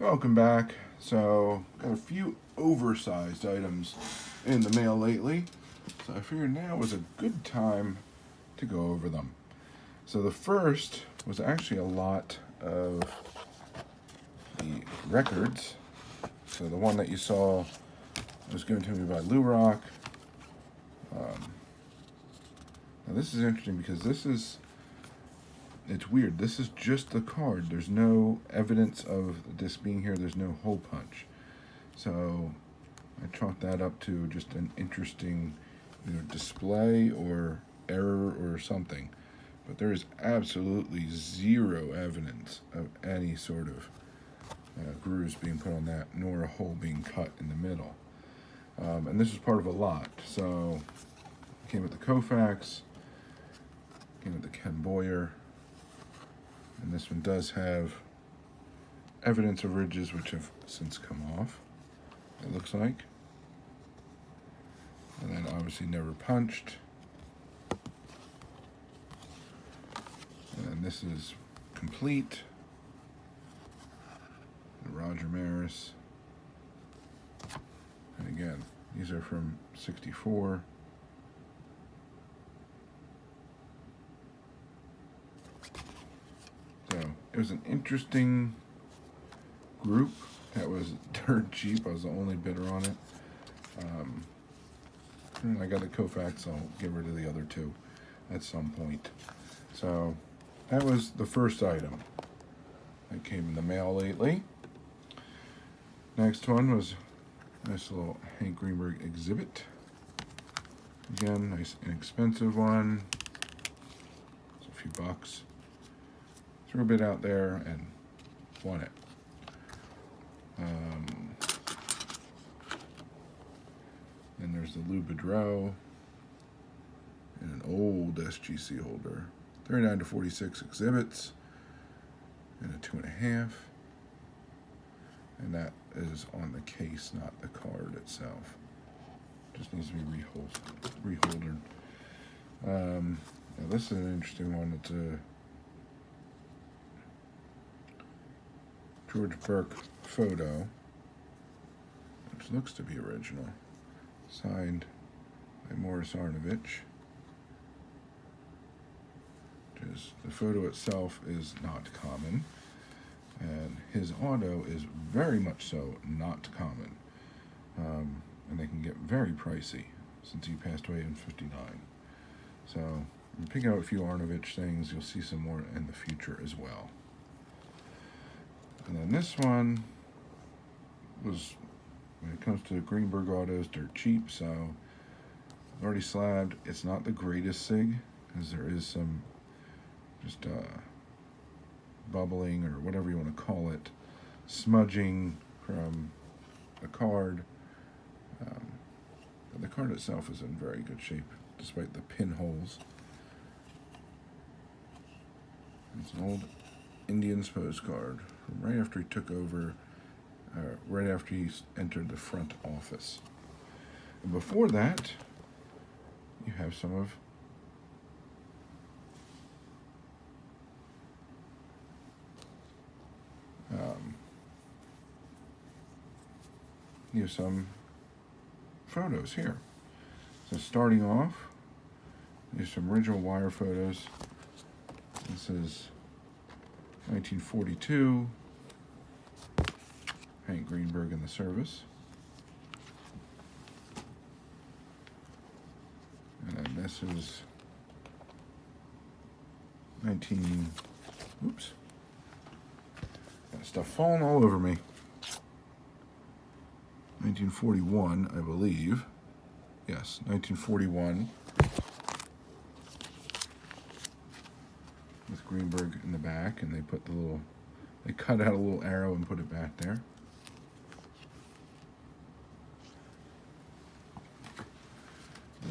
Welcome back. So, got a few oversized items in the mail lately. So, I figured now was a good time to go over them. So, the first was actually a lot of the records. So, the one that you saw was given to me by Lou Rock. Now, this is interesting because it's weird. This is just the card. There's no evidence of this being here. There's no hole punch. So I chalked that up to just an interesting display or error or something. But there is absolutely zero evidence of any sort of grooves being put on that, nor a hole being cut in the middle. And this was part of a lot. So it came with the Koufax, came with the Ken Boyer, and this one does have evidence of ridges which have since come off, it looks like. And then obviously never punched. And then this is complete. Roger Maris. And again, these are from 64. So it was an interesting group that was dirt cheap. I was the only bidder on it. And I got the Koufax, so I'll get rid of the other two at some point. So that was the first item that came in the mail lately. Next one was a nice little Hank Greenberg exhibit. Again, nice inexpensive one. It's a few bucks. Threw a bit out there and won it. Then there's the Lou Boudreau and an old SGC holder. 39 to 46 exhibits and a 2.5. And that is on the case, not the card itself. Just needs to be reholdered. Now this is an interesting one. It's a George Burke photo, which looks to be original, signed by Morris Arnovich. The photo itself is not common, and his auto is very much so not common, and they can get very pricey since he passed away in '59. So I'm picking out a few Arnovich things. You'll see some more in the future as well. And then this one was, when it comes to Greenberg autos, dirt cheap. So I've already slabbed. It's not the greatest SIG, as there is some just bubbling or whatever you want to call it, smudging from the card. But the card itself is in very good shape, despite the pinholes. It's an old Indians postcard from right after he took over, right after he entered the front office. And before that, you have some of some photos here. So starting off, there's some original wire photos. This is 1942, Hank Greenberg in the service. And then this is got stuff falling all over me. 1941, I believe. Yes, 1941. With Greenberg in the back, and they cut out a little arrow and put it back there.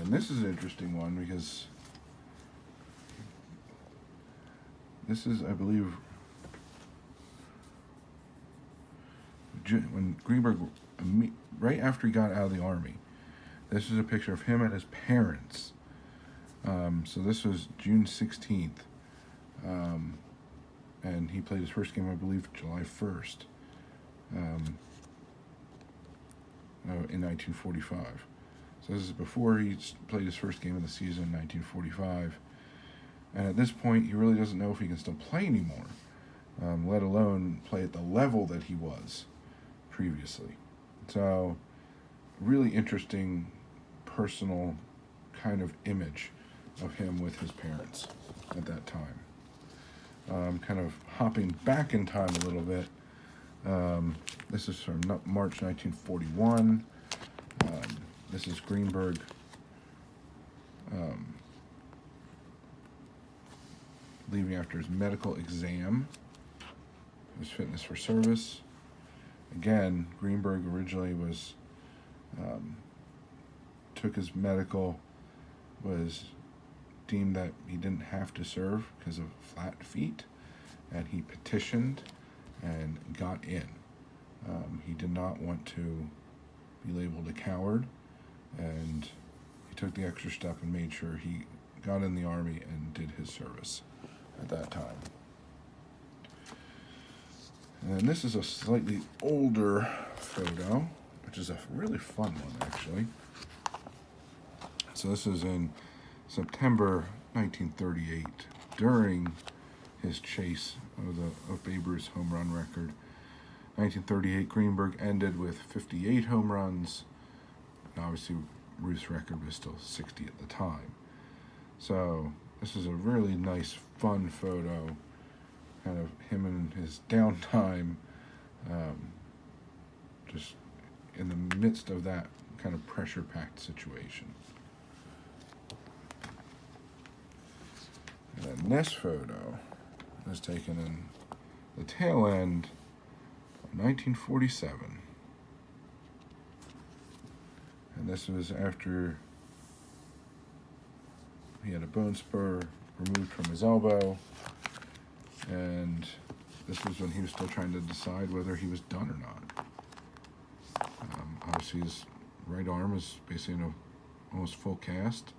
And this is an interesting one because this is, I believe, when Greenberg, right after he got out of the Army. This is a picture of him and his parents. So this was June 16th. And he played his first game, I believe, July 1st. in 1945. So this is before he played his first game of the season in 1945. And at this point, he really doesn't know if he can still play anymore, let alone play at the level that he was previously. So, really interesting personal kind of image of him with his parents at that time. Kind of hopping back in time a little bit. This is from March 1941. This is Greenberg leaving after his medical exam, his fitness for service. Again, Greenberg originally was took his medical, was deemed that he didn't have to serve because of flat feet, and he petitioned and got in. He did not want to be labeled a coward, and he took the extra step and made sure he got in the Army and did his service at that time. And this is a slightly older photo, which is a really fun one, actually. So this is in September 1938, during his chase of Babe Ruth's home run record. 1938, Greenberg ended with 58 home runs. And obviously, Ruth's record was still 60 at the time. So this is a really nice, fun photo, kind of him in his downtime, just in the midst of that kind of pressure-packed situation. And then this photo was taken in the tail end of 1947. And this was after he had a bone spur removed from his elbow, and this was when he was still trying to decide whether he was done or not. Obviously, his right arm is basically in a almost full cast,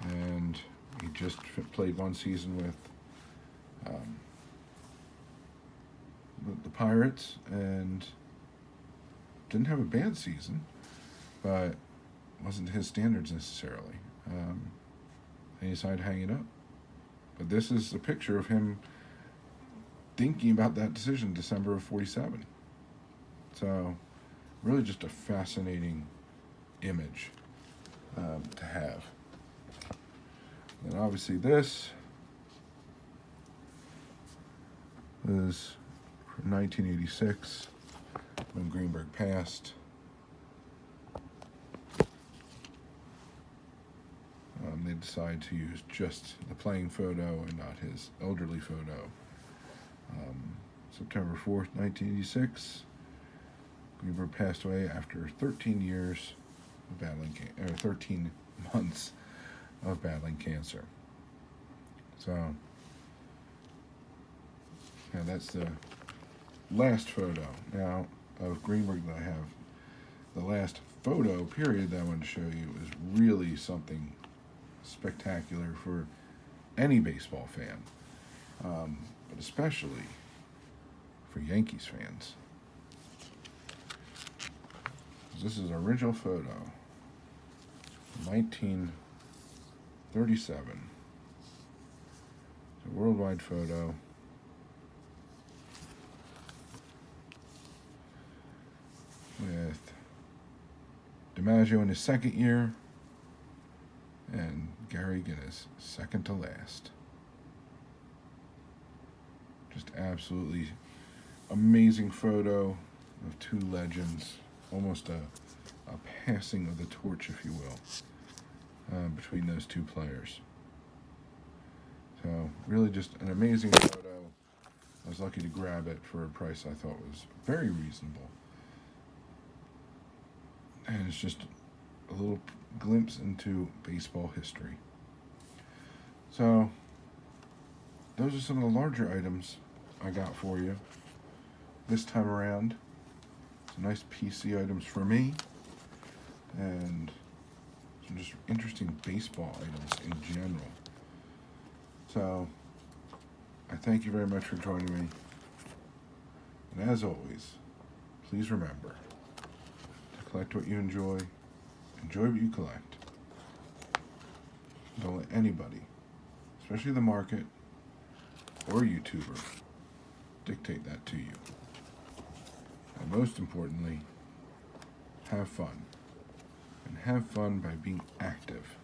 and he just played one season with the Pirates and didn't have a bad season, but wasn't to his standards necessarily. And he decided to hang it up. But this is a picture of him thinking about that decision, December of 47. So, really just a fascinating image to have. And obviously this was from 1986, when Greenberg passed. They decided to use just the playing photo and not his elderly photo. September 4th, 1986, Greenberg passed away after 13 years of battling 13 months of battling cancer. So, yeah, that's the last photo now of Greenberg that I have. The last photo period that I wanted to show you is really something spectacular for any baseball fan, but especially for Yankees fans. This is an original photo, 1937. It's a worldwide photo. With DiMaggio in his second year and Gary Guinness second to last. Just absolutely amazing photo of two legends, almost a passing of the torch, if you will, between those two players. So really just an amazing photo. I was lucky to grab it for a price I thought was very reasonable. And it's just a little glimpse into baseball history. So, those are some of the larger items I got for you this time around. Some nice PC items for me, and some just interesting baseball items in general. So, I thank you very much for joining me. And as always, please remember to collect what you enjoy what you collect. Don't let anybody, especially the market or YouTuber, dictate that to you. And most importantly, have fun. And have fun by being active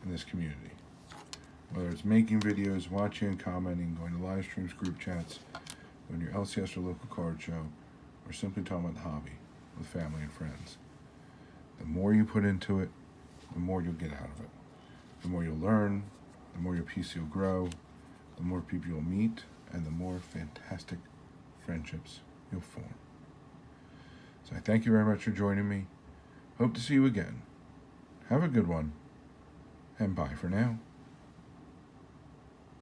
in this community. Whether it's making videos, watching and commenting, going to live streams, group chats, going to your LCS or local card show, or simply talking about the hobby with family and friends. The more you put into it, the more you'll get out of it. The more you'll learn, the more your PC will grow, the more people you'll meet, and the more fantastic friendships you'll form. So I thank you very much for joining me. Hope to see you again. Have a good one, and bye for now.